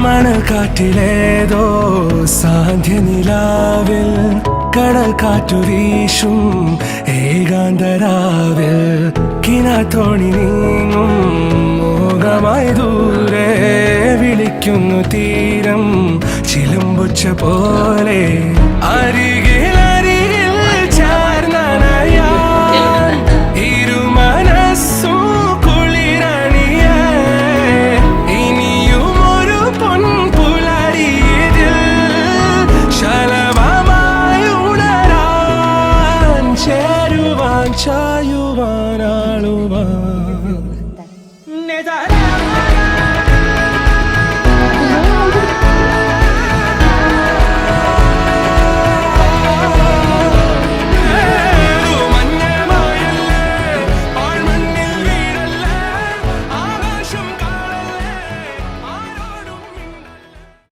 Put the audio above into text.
മണൽക്കാറ്റിലേതോ സാന്ധ്യനിലാവിൽ കടൽ കാറ്റു വീശും ഏകാന്തരാവിൽ കിനാത്തോണി നീങ്ങും മോഹമായി ദൂരെ വിളിക്കുന്നു തീരം ചിലമ്പൊച്ച പോലെ അരികിലെ